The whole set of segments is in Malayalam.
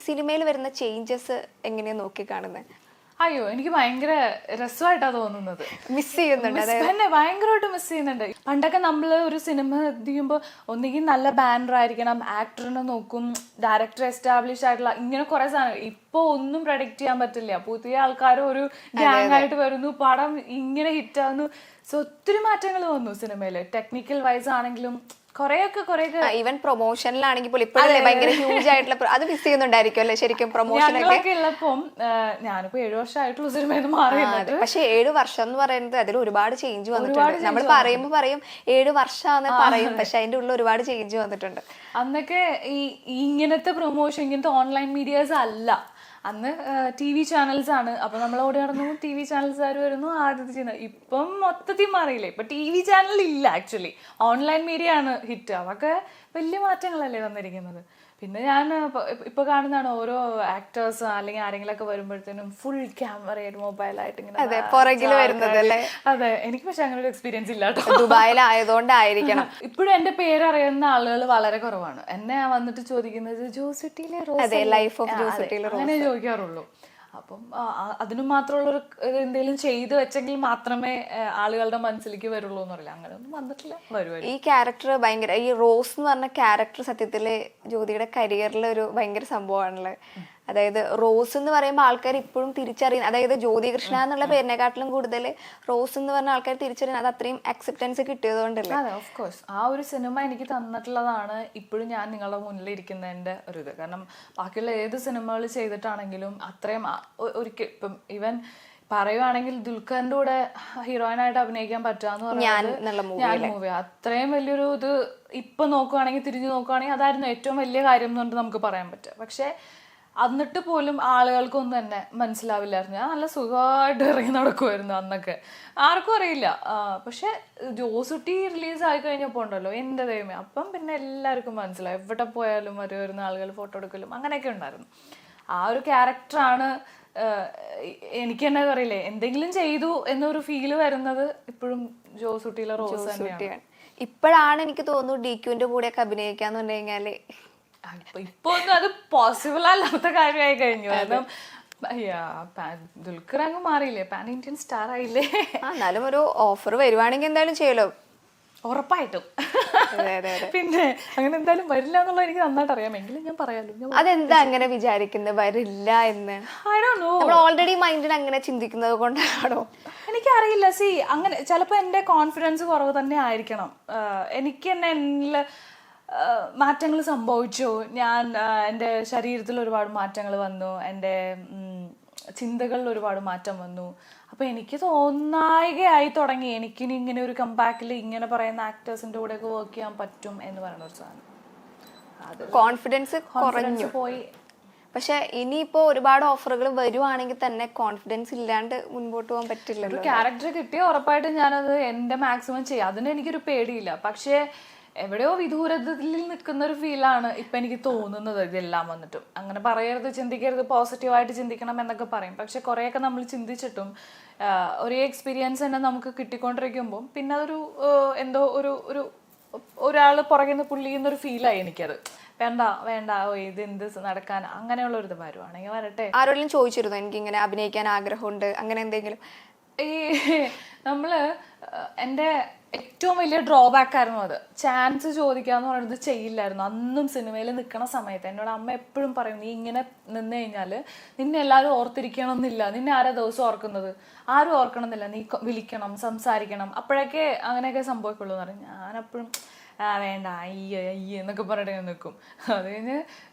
സിനിമയിൽ വരുന്ന ചേഞ്ചസ് എങ്ങനെയാണ് നോക്കി കാണുന്നത്? അയ്യോ, എനിക്ക് ഭയങ്കര രസമായിട്ടാ തോന്നുന്നത്. മിസ് ചെയ്യുന്നുണ്ട്? തന്നെ ഭയങ്കരമായിട്ട് മിസ് ചെയ്യുന്നുണ്ട്. പണ്ടൊക്കെ നമ്മൾ ഒരു സിനിമ ചെയ്യുമ്പോൾ ഒന്നുകിൽ നല്ല ബാനർ ആയിരിക്കണം, ആക്ടറിനെ നോക്കും, ഡയറക്ടർ എസ്റ്റാബ്ലിഷ് ആയിട്ടുള്ള ഇങ്ങനെ കുറെ സാധനം. ഇപ്പൊ ഒന്നും പ്രഡിക്റ്റ് ചെയ്യാൻ പറ്റില്ല. പുതിയ ആൾക്കാർ ഒരു ഗ്യാങ് ആയിട്ട് വരുന്നു, പടം ഇങ്ങനെ ഹിറ്റ് ആവുന്നു. സോ ഒത്തിരി മാറ്റങ്ങൾ വന്നു സിനിമയില്. ടെക്നിക്കൽ വൈസ് ആണെങ്കിലും കൊറേയൊക്കെ ഈവൻ പ്രൊമോഷനിലാണെങ്കിൽ പോലും ഇപ്പോഴല്ലേ ഭയങ്കര ഹ്യൂജ് ആയിട്ടുള്ള അത് മിസ് ചെയ്യുന്നുണ്ടായിരിക്കും അല്ലെ? ശരിക്കും പ്രൊമോഷനൊക്കെ ഉള്ളപ്പം ഞാനിപ്പോ 7 വർഷമായിട്ടുള്ള സിനിമയിൽ മാറിയത്. പക്ഷെ 7 വർഷം എന്ന് പറയുന്നത് അതിൽ ഒരുപാട് ചേഞ്ച് വന്നിട്ടുണ്ട്. നമ്മൾ പറയുമ്പോൾ പറയും 7 വർഷമാണെന്ന് പറയും, പക്ഷെ അതിന്റെ ഉള്ളിൽ ഒരുപാട് ചേഞ്ച് വന്നിട്ടുണ്ട്. അന്നൊക്കെ ഇങ്ങനത്തെ പ്രൊമോഷൻ, ഇങ്ങനത്തെ ഓൺലൈൻ മീഡിയാസ് അല്ല. അന്ന് TV ചാനൽസ് ആണ്. അപ്പൊ നമ്മൾ ഓടി നടന്നു, TV ചാനൽസുകാർ വരുന്നു, ആദ്യത്തെ ചെയ്യുന്നത്. ഇപ്പം മൊത്തത്തിൽ മാറിയില്ലേ. ഇപ്പൊ TV ചാനൽ ഇല്ല, ആക്ച്വലി ഓൺലൈൻ മീഡിയ ആണ് ഹിറ്റ്. അതൊക്കെ വലിയ മാറ്റങ്ങളല്ലേ വന്നിരിക്കുന്നത്. പിന്നെ ഞാൻ ഇപ്പൊ കാണുന്നതാണ് ഓരോ ആക്ടേഴ്സ് അല്ലെങ്കിൽ ആരെങ്കിലും ഒക്കെ വരുമ്പോഴത്തേനും ഫുൾ ക്യാമറയായിട്ട് മൊബൈലായിട്ട് ഇങ്ങനെ പുറകിൽ വരുന്നത് അല്ലേ? അതെ, എനിക്ക് പക്ഷെ അങ്ങനെ ഒരു എക്സ്പീരിയൻസ് ഇല്ല കേട്ടോ. ദുബായിലായതുകൊണ്ടായിരിക്കണം. ഇപ്പോഴും എന്റെ പേരറിയുന്ന ആളുകൾ വളരെ കുറവാണ്. എന്നെ വന്നിട്ട് ചോദിക്കുന്നത് ജോസുട്ടിയിലെ റോസ്, ലൈഫ് ഓഫ് ജോസുട്ടിയിലെ അങ്ങനെ ചോദിക്കാറുള്ളൂ. അപ്പം അതിനു മാത്രമുള്ളൊരു എന്തെങ്കിലും ചെയ്തു വെച്ചെങ്കിൽ മാത്രമേ ആളുകളുടെ മനസ്സിലേക്ക് വരുള്ളൂ എന്ന് പറയില്ല. അങ്ങനെ ഒന്നും വന്നിട്ടില്ല. വരുമായിരുന്നു. ഈ ക്യാരക്ടർ ഭയങ്കര, ഈ റോസ് എന്ന് പറഞ്ഞ ക്യാരക്ടർ സത്യത്തില് ജ്യോതിയുടെ കരിയറിലെ ഒരു ഭയങ്കര സംഭവമാണല്ലോ. അതായത് റോസ് എന്ന് പറയുമ്പോൾ ആൾക്കാർ ഇപ്പോഴും തിരിച്ചറിയുന്നത്, അതായത് ജ്യോതി കൃഷ്ണ എന്നുള്ള പേരിനെക്കാട്ടിലും കൂടുതൽ റോസ് എന്ന് പറഞ്ഞ ആൾക്കാർ തിരിച്ചറിയുന്നത് അത് അത്രയും അക്സെപ്റ്റൻസ് കിട്ടിയതുകൊണ്ടല്ലേ? അതെ, ഓഫ് കോഴ്സ്. ആ ഒരു സിനിമ എനിക്ക് തന്നിട്ടുള്ളതാണ് ഇപ്പോഴും ഞാൻ നിങ്ങളുടെ മുന്നിൽ ഇരിക്കുന്നതിന്റെ ഒരു ഇത്. കാരണം ബാക്കിയുള്ള ഏത് സിനിമകൾ ചെയ്തിട്ടാണെങ്കിലും അത്രയും ഒരിക്കൽ ഇപ്പം ഈവൻ പറയുവാണെങ്കിൽ ദുൽഖറിന്റെ കൂടെ ഹീറോയിനായിട്ട് അഭിനയിക്കാൻ പറ്റാന്ന് പറയുന്നത് ഞാൻ മൂവി അത്രയും വലിയൊരു ഇത്. ഇപ്പൊ നോക്കുവാണെങ്കിൽ, തിരിഞ്ഞു നോക്കുവാണെങ്കിൽ അതായിരുന്നു ഏറ്റവും വലിയ കാര്യം എന്ന് പറഞ്ഞിട്ട് നമുക്ക് പറയാൻ പറ്റുക. പക്ഷെ എന്നിട്ട് പോലും ആളുകൾക്കൊന്നും തന്നെ മനസ്സിലാവില്ലായിരുന്നു. ഞാൻ നല്ല സുഖമായിട്ട് ഇറങ്ങി നടക്കുമായിരുന്നു അന്നൊക്കെ, ആർക്കും അറിയില്ല. പക്ഷെ ജോസുട്ടി റിലീസ് ആയി കഴിഞ്ഞപ്പോൾ ഉണ്ടല്ലോ, എൻ്റെ ദൈവമേ, അപ്പം പിന്നെ എല്ലാവർക്കും മനസ്സിലായി. എവിടെ പോയാലും വരുന്ന ആളുകൾ ഫോട്ടോ എടുക്കലും അങ്ങനെയൊക്കെ ഉണ്ടായിരുന്നു. ആ ഒരു ക്യാരക്ടറാണ് എനിക്ക് തന്നെ അറിയില്ലേ, എന്തെങ്കിലും ചെയ്തു എന്നൊരു ഫീല് വരുന്നത് ഇപ്പോഴും ജോസുട്ടിയിലെ റോസ് തന്നെയാണ്. ഇപ്പോഴാണ് എനിക്ക് തോന്നുന്നു DQന്റെ കൂടെയൊക്കെ അഭിനയിക്കാന്ന് പറഞ്ഞു കഴിഞ്ഞാല് ഇപ്പൊ ഒന്നും അത് പോസിബിൾ അല്ലാത്ത കാര്യമായി കഴിഞ്ഞു. കാരണം ദുൽഖർ അങ്ങ് മാറിയില്ലേ, പാൻ ഇന്ത്യൻ സ്റ്റാർ ആയില്ലേ. എന്നാലും ഒരു ഓഫർ വരുവാണെങ്കിൽ എന്തായാലും ചെയ്യലോ, ഉറപ്പായിട്ടും. പിന്നെ അങ്ങനെ എന്തായാലും വരില്ല എന്നുള്ളത് എനിക്ക് നന്നായിട്ട് അറിയാം. എങ്കിലും ഞാൻ പറയാലോ. അതെന്താ അങ്ങനെ വിചാരിക്കുന്നത് വരില്ല എന്ന്? നമ്മൾ ഓൾറെഡി മൈൻഡിൽ അങ്ങനെ ചിന്തിക്കുന്നത് കൊണ്ടാണോ? എനിക്കറിയില്ല. അങ്ങനെ ചിലപ്പോ എന്റെ കോൺഫിഡൻസ് കുറവ് തന്നെ ആയിരിക്കണം. എനിക്ക് തന്നെ എന്നിൽ മാറ്റങ്ങൾ സംഭവിച്ചു. ഞാൻ എൻ്റെ ശരീരത്തിൽ ഒരുപാട് മാറ്റങ്ങൾ വന്നു, എൻ്റെ ചിന്തകളിൽ ഒരുപാട് മാറ്റം വന്നു. അപ്പൊ എനിക്ക് തോന്നായികയായി തുടങ്ങി എനിക്കിനി ഇങ്ങനെ ഒരു കംബാക്കിൽ ഇങ്ങനെ പറയുന്ന ആക്ടേഴ്സിന്റെ കൂടെയൊക്കെ വർക്ക് ചെയ്യാൻ പറ്റും എന്ന് പറയുന്ന ഒരു സാധനം. അത് കോൺഫിഡൻസ് കുറഞ്ഞു പോയി. പക്ഷെ ഇനിയിപ്പോ ഒരുപാട് ഓഫറുകൾ വരുവാണെങ്കിൽ തന്നെ കോൺഫിഡൻസ് ഇല്ലാണ്ട് മുൻപോട്ട് പോകാൻ പറ്റില്ല. ഒരു ക്യാരക്ടർ കിട്ടിയ ഉറപ്പായിട്ടും ഞാനത് എന്റെ മാക്സിമം ചെയ്യാം. അതിന് എനിക്കൊരു പേടിയില്ല. പക്ഷെ എവിടെയോ വിദൂരത്തിൽ നിൽക്കുന്ന ഒരു ഫീലാണ് ഇപ്പൊ എനിക്ക് തോന്നുന്നത്. ഇതെല്ലാം വന്നിട്ടും അങ്ങനെ പറയരുത്, ചിന്തിക്കരുത്, പോസിറ്റീവായിട്ട് ചിന്തിക്കണം എന്നൊക്കെ പറയും. പക്ഷെ കുറെയൊക്കെ നമ്മൾ ചിന്തിച്ചിട്ടും ഒരേ എക്സ്പീരിയൻസ് തന്നെ നമുക്ക് കിട്ടിക്കൊണ്ടിരിക്കുമ്പോൾ പിന്നെ അതൊരു എന്തോ ഒരാള് പുറകെ നിന്ന് പുള്ളിയുന്നൊരു ഫീലായി എനിക്കത്. വേണ്ട ഇത് എന്ത് നടക്കാൻ, അങ്ങനെയുള്ള ഒരു ഇത് വരുവാണെങ്കിൽ വരട്ടെ. ആരോടെങ്കിലും ചോദിച്ചിരുന്നു എനിക്കിങ്ങനെ അഭിനയിക്കാൻ ആഗ്രഹമുണ്ട് അങ്ങനെ എന്തെങ്കിലും? ഈ നമ്മള് എൻ്റെ ഏറ്റവും വലിയ ഡ്രോബാക്ക് ആയിരുന്നു അത്. ചാൻസ് ചോദിക്കാന്ന് പറയുന്നത് ചെയ്യില്ലായിരുന്നു. അന്നും സിനിമയിൽ നിൽക്കുന്ന സമയത്ത് എന്നോട് അമ്മ എപ്പോഴും പറയും, നീ ഇങ്ങനെ നിന്ന് കഴിഞ്ഞാൽ നിന്നെ എല്ലാവരും ഓർത്തിരിക്കണമെന്നില്ല, നിന്നെ ആരാ ദിവസം ഓർക്കുന്നത്, ആരും ഓർക്കണമെന്നില്ല, നീ വിളിക്കണം, സംസാരിക്കണം, അപ്പോഴൊക്കെ അങ്ങനെയൊക്കെ സംഭവിക്കുള്ളൂ എന്ന് പറയും. ഞാനെപ്പോഴും വേണ്ട അയ്യ എന്നൊക്കെ പറഞ്ഞിട്ട് നിൽക്കും. അത് കഴിഞ്ഞ്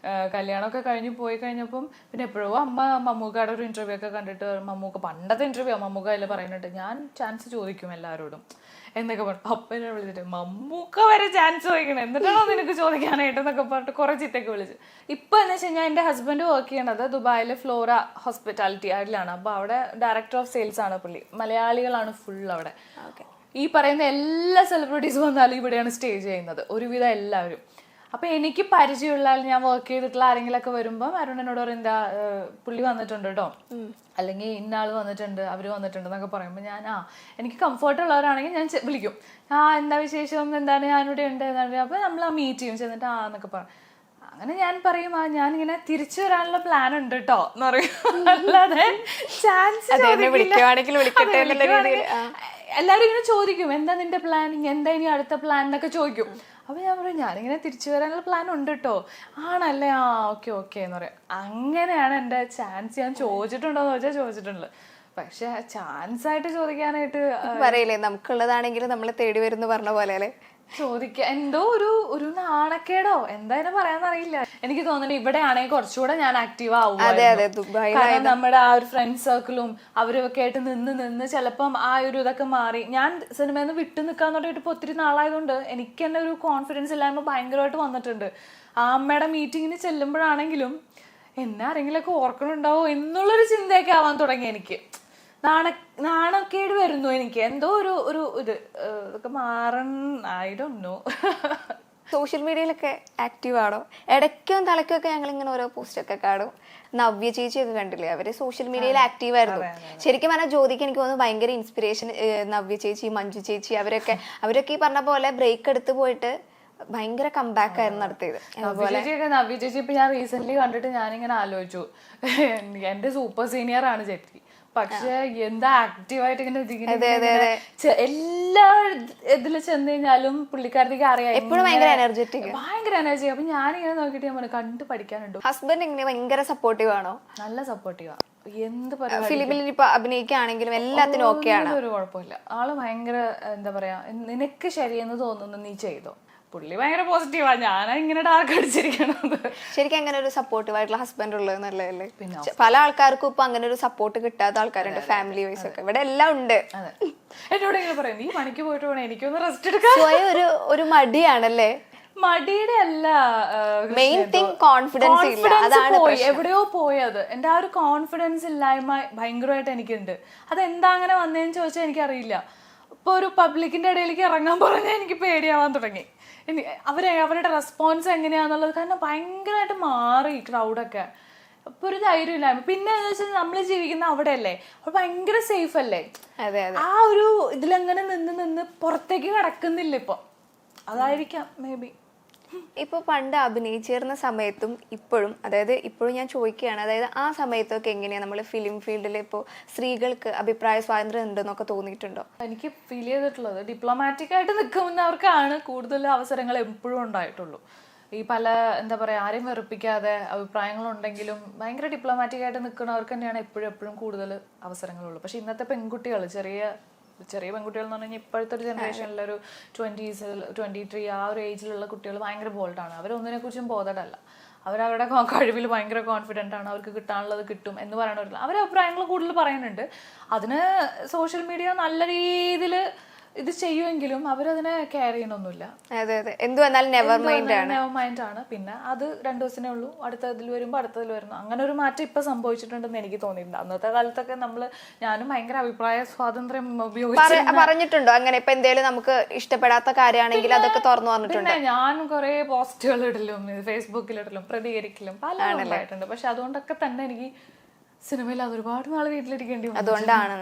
കല്യാണമൊക്കെ കഴിഞ്ഞ് പോയി കഴിഞ്ഞപ്പം പിന്നെ എപ്പോഴോ അമ്മ മമ്മൂക്കയുടെ ഒരു ഇന്റർവ്യൂ ഒക്കെ കണ്ടിട്ട്, മമ്മൂക്ക പണ്ടത്തെ ഇന്റർവ്യൂ മമ്മൂക്ക അതിൽ പറയുന്നുണ്ട്, ഞാൻ ചാൻസ് ചോദിക്കും എല്ലാവരോടും എന്നൊക്കെ പറഞ്ഞു. അപ്പനെ വിളിച്ചിട്ട് മമ്മൂക്ക വരെ ചാൻസ് ചോദിക്കണം, എന്നിട്ടാണോ നിനക്ക് ചോദിക്കാനായിട്ട് എന്നൊക്കെ പറഞ്ഞിട്ട് കുറെ ചിത്തൊക്കെ വിളിച്ചു. ഇപ്പൊ എന്ന് വെച്ച് കഴിഞ്ഞാൽ എൻ്റെ ഹസ്ബൻഡ് വർക്ക് ചെയ്യണത് ദുബായിലെ ഫ്ലോറ ഹോസ്പിറ്റാലിറ്റി അതിലാണ്. അപ്പൊ അവിടെ ഡയറക്ടർ ഓഫ് സെയിൽസ് ആണ് പുള്ളി. മലയാളികളാണ് ഫുൾ അവിടെ. ഈ പറയുന്ന എല്ലാ സെലിബ്രിറ്റീസ് വന്നാലും ഇവിടെയാണ് സ്റ്റേ ചെയ്യുന്നത്, ഒരുവിധം എല്ലാവരും. അപ്പൊ എനിക്ക് പരിചയമുള്ള ഞാൻ വർക്ക് ചെയ്തിട്ടുള്ള ആരെങ്കിലും ഒക്കെ വരുമ്പോൾ അരുണനോട് പറയും, എന്താ പുള്ളി വന്നിട്ടുണ്ട് കേട്ടോ, അല്ലെങ്കിൽ ഇന്നാള് വന്നിട്ടുണ്ട്, അവര് വന്നിട്ടുണ്ട് എന്നൊക്കെ പറയുമ്പോൾ ഞാൻ എനിക്ക് കംഫർട്ട് ഉള്ളവരാണെങ്കിൽ ഞാൻ വിളിക്കും, എന്താ വിശേഷം, എന്താണ്, ഞാനിവിടെ ഉണ്ട് എന്നാണ്. അപ്പൊ നമ്മൾ മീറ്റ് ചെയ്യും, ചെന്നിട്ട് എന്നൊക്കെ പറയും. അങ്ങനെ ഞാൻ പറയും ഞാനിങ്ങനെ തിരിച്ചു വരാനുള്ള പ്ലാൻ ഉണ്ട് കേട്ടോ എന്ന് പറയും. അല്ലാതെ ചാൻസ് വിളിക്കുവാണെങ്കിൽ വിളിക്കട്ടെ എന്നുള്ള രീതിയിൽ എല്ലാരും ഇങ്ങനെ ചോദിക്കും എന്താ നിന്റെ പ്ലാനിങ്, എന്താ ഇനി അടുത്ത പ്ലാൻ എന്നൊക്കെ ചോദിക്കും. അപ്പൊ ഞാൻ പറയും ഞാനിങ്ങനെ തിരിച്ചു വരാനുള്ള പ്ലാൻ ഉണ്ട് കേട്ടോ. ആണല്ലേ, ആ ഓക്കെ ഓക്കെ എന്ന് പറയും. അങ്ങനെയാണ് എൻ്റെ ചാൻസ്. ഞാൻ ചോദിച്ചിട്ടുണ്ടോന്ന് ചോദിച്ചാൽ ചോദിച്ചിട്ടുണ്ട്, പക്ഷെ ചാൻസ് ആയിട്ട് ചോദിക്കാനായിട്ട് പറയില്ലേ നമുക്കുള്ളതാണെങ്കിൽ നമ്മളെ തേടി വരുന്നു പറഞ്ഞ പോലെ അല്ലേ. ചോദിക്കാൻ എന്തോ ഒരു നാണക്കേടോ എന്തായാലും പറയാന്നറിയില്ല. എനിക്ക് തോന്നുന്നു ഇവിടെ ആണെങ്കിൽ കുറച്ചുകൂടെ ഞാൻ ആക്റ്റീവ് ആവും. കാരണം നമ്മുടെ ആ ഒരു ഫ്രണ്ട് സർക്കിളും അവരൊക്കെ ആയിട്ട് നിന്ന് ചിലപ്പം ആ ഒരു ഇതൊക്കെ മാറി. ഞാൻ സിനിമയിൽ നിന്ന് വിട്ടു നിൽക്കാൻ തുടങ്ങിയിട്ട് ഇപ്പൊ ഒത്തിരി നാളായതുകൊണ്ട് എനിക്ക് തന്നെ ഒരു കോൺഫിഡൻസ് ഇല്ലായ്മ ഭയങ്കരമായിട്ട് വന്നിട്ടുണ്ട്. ആ അമ്മയുടെ മീറ്റിങ്ങിന് ചെല്ലുമ്പോഴാണെങ്കിലും എന്നെ ആരെങ്കിലുമൊക്കെ ഓർക്കണുണ്ടാവോ എന്നുള്ളൊരു ചിന്തയൊക്കെ ആവാൻ തുടങ്ങി എനിക്ക്. നാണക്കേട് വരുന്നു എനിക്ക്. എന്തോ ഒരു ഇതൊക്കെ ഐ ഡോണ്ട് നോ. സോഷ്യൽ മീഡിയയിലൊക്കെ ആക്റ്റീവ് ആണോ? ഇടയ്ക്കും തലയ്ക്കൊക്കെ ഞങ്ങൾ ഇങ്ങനെ ഓരോ പോസ്റ്റ് ഒക്കെ കാണും. നവ്യ ചേച്ചിയൊക്കെ കണ്ടില്ലേ, അവര് സോഷ്യൽ മീഡിയയിൽ ആക്റ്റീവ് ആയിരുന്നു. ശരിക്കും പറഞ്ഞാൽ ജ്യോതിക്ക് എനിക്ക് തോന്നുന്നു ഭയങ്കര ഇൻസ്പിറേഷൻ നവ്യ ചേച്ചി, മഞ്ജു ചേച്ചി അവരൊക്കെ ഈ പറഞ്ഞ പോലെ ബ്രേക്ക് എടുത്ത് പോയിട്ട് ഭയങ്കര കംബാക്ക് ആയിരുന്നു നടത്തിയത്. നവ്യ ചേച്ചി ഇപ്പൊ ഞാൻ റീസെന്റ് കണ്ടിട്ട് ഞാനിങ്ങനെ ആലോചിച്ചു, എന്റെ സൂപ്പർ സീനിയർ ആണ് ചേച്ചി, പക്ഷെ എന്താ ആക്റ്റീവായിട്ട് ഇങ്ങനെ എല്ലാ ഇതില് ചെന്ന് കഴിഞ്ഞാലും പുള്ളിക്കാരത്തേക്ക് അറിയാം എപ്പോഴും ഭയങ്കര എനർജി. അപ്പൊ ഞാനിങ്ങനെ നോക്കിട്ട് ഞാൻ കണ്ടു പഠിക്കാനുണ്ട്. ഹസ്ബൻഡ് എങ്ങനെ ഭയങ്കര സപ്പോർട്ടീവ് ആണോ? നല്ല സപ്പോർട്ടീവാ. എന്ത് ഫിലിമിൽ ഇപ്പൊ അഭിനയിക്കുകയാണെങ്കിലും എല്ലാത്തിനും ഓക്കെയാണ്, ഒരു കുഴപ്പമില്ല. ആള് ഭയങ്കര എന്താ പറയാ, നിനക്ക് ശരിയെന്ന് തോന്നുന്നു നീ ചെയ്തോ. പുള്ളി ഭയങ്കര പോസിറ്റീവാ. ഞാനാ ഇങ്ങനെ ഡാർക്ക് അടിച്ചിരിക്കണത്. ശരിക്കും അങ്ങനെ ഒരു സപ്പോർട്ടീവ് ആയിട്ടുള്ള ഹസ്ബൻഡ് ഉള്ളത് നല്ലതല്ലേ? പല ആൾക്കാർക്കും ഇപ്പൊ അങ്ങനെ ഒരു സപ്പോർട്ട് കിട്ടാത്ത ആൾക്കാരുണ്ട് ഫാമിലി വൈസ് ഒക്കെ. ഇവിടെ എല്ലാം ഉണ്ട്. എന്നോട് ഇങ്ങനെ പറയാം നീ പണിക്ക് പോയിട്ട് വേണം എനിക്കൊന്ന് റെസ്റ്റ് എടുക്കാൻ. സ്വയം ഒരു മടിയാണല്ലേ? മടിയുടെ അല്ല, മെയിൻ തിങ് കോൺഫിഡൻസ് പോയി എവിടെയോ പോയത്. എന്റെ ആ ഒരു കോൺഫിഡൻസ് ഇല്ലായ്മ ഭയങ്കരമായിട്ട് എനിക്കുണ്ട്. അതെന്താ അങ്ങനെ വന്നതെന്ന് ചോദിച്ചാൽ എനിക്കറിയില്ല. ഇപ്പൊ ഒരു പബ്ലിക്കിന്റെ ഇടയിലേക്ക് ഇറങ്ങാൻ പറഞ്ഞാൽ എനിക്ക് പേടിയാവാൻ തുടങ്ങി. അവരുടെ റെസ്പോൺസ് എങ്ങനെയാന്നുള്ളത്. കാരണം ഭയങ്കരമായിട്ട് മാറി ക്രൗഡൊക്കെ. അപ്പൊ ഒരു ധൈര്യം ഇല്ലായ്മ. പിന്നെ എന്ന് വെച്ചാൽ നമ്മൾ ജീവിക്കുന്ന അവിടെ അല്ലേ, അപ്പൊ ഭയങ്കര സേഫ് അല്ലേ. ആ ഒരു ഇതിലങ്ങനെ നിന്ന് പുറത്തേക്ക് കിടക്കുന്നില്ല ഇപ്പൊ. അതായിരിക്കാം മേ ബി. ഇപ്പൊ പണ്ട് അഭിനയിച്ചിരുന്ന സമയത്തും ഇപ്പോഴും, അതായത് ഇപ്പോഴും ഞാൻ ചോദിക്കുകയാണ്, അതായത് ആ സമയത്തൊക്കെ എങ്ങനെയാ നമ്മൾ ഫിലിം ഫീൽഡിൽ ഇപ്പോൾ സ്ത്രീകൾക്ക് അഭിപ്രായ സ്വാതന്ത്ര്യം ഉണ്ടെന്നൊക്കെ തോന്നിയിട്ടുണ്ടോ? എനിക്ക് ഫീൽ ചെയ്തിട്ടുള്ളത് ഡിപ്ലോമാറ്റിക് ആയിട്ട് നിൽക്കുന്നവർക്കാണ് കൂടുതൽ അവസരങ്ങൾ എപ്പോഴും ഉണ്ടായിട്ടുള്ളൂ. ഈ പല എന്താ പറയാ, ആരെയും വെറുപ്പിക്കാതെ അഭിപ്രായങ്ങളുണ്ടെങ്കിലും ഭയങ്കര ഡിപ്ലോമാറ്റിക് ആയിട്ട് നിൽക്കുന്നവർക്ക് തന്നെയാണ് എപ്പോഴും കൂടുതൽ അവസരങ്ങളുള്ളൂ. പക്ഷെ ഇന്നത്തെ പെൺകുട്ടികൾ, ചെറിയ പെൺകുട്ടികൾ എന്ന് പറഞ്ഞാൽ ഇപ്പോഴത്തെ ഒരു ജനറേഷനിലൊരു 20s 23 ആ ഒരു ഏജിലുള്ള കുട്ടികൾ ഭയങ്കര ബോൾഡാണ്. അവരൊന്നിനെ കുറിച്ചും ബോധഡല്ല. അവരവരുടെ കഴിവിൽ ഭയങ്കര കോൺഫിഡൻ്റ് ആണ്. അവർക്ക് കിട്ടാനുള്ളത് കിട്ടും എന്ന് പറയണവരില്ല. അവരുടെ അഭിപ്രായങ്ങൾ കൂടുതൽ പറയുന്നുണ്ട്. അതിന് സോഷ്യൽ മീഡിയ നല്ല രീതിയിൽ ഇത് ചെയ്യുമെങ്കിലും അവരതിനെ കെയർ ചെയ്യണമൊന്നുമില്ല. നെവർ മൈൻഡ് ആണ്. പിന്നെ അത് 2 ദിവസമേ ഉള്ളൂ, അടുത്തതിൽ വരുന്നു. അങ്ങനെ ഒരു മാറ്റം ഇപ്പൊ സംഭവിച്ചിട്ടുണ്ടെന്ന് എനിക്ക് തോന്നിയിട്ടുണ്ട്. അന്നത്തെ കാലത്തൊക്കെ ഞാനും ഭയങ്കര അഭിപ്രായ സ്വാതന്ത്ര്യം പറഞ്ഞിട്ടുണ്ടോ? അങ്ങനെ ഇപ്പൊ എന്തെങ്കിലും നമുക്ക് ഇഷ്ടപ്പെടാത്ത കാര്യമാണെങ്കിൽ അതൊക്കെ തുറന്നു പറഞ്ഞിട്ടുണ്ട്. ഞാൻ കുറെ പോസ്റ്റുകൾ ഇടലും ഫേസ്ബുക്കിലിടലും പ്രതികരിക്കലും പല ഉണ്ടായിട്ടുണ്ട്. പക്ഷെ അതുകൊണ്ടൊക്കെ തന്നെ എനിക്ക് സിനിമയിൽ അത് ഒരുപാട് നാൾ വീട്ടിലിരിക്കേണ്ടി വന്നു. അതുകൊണ്ടാണ്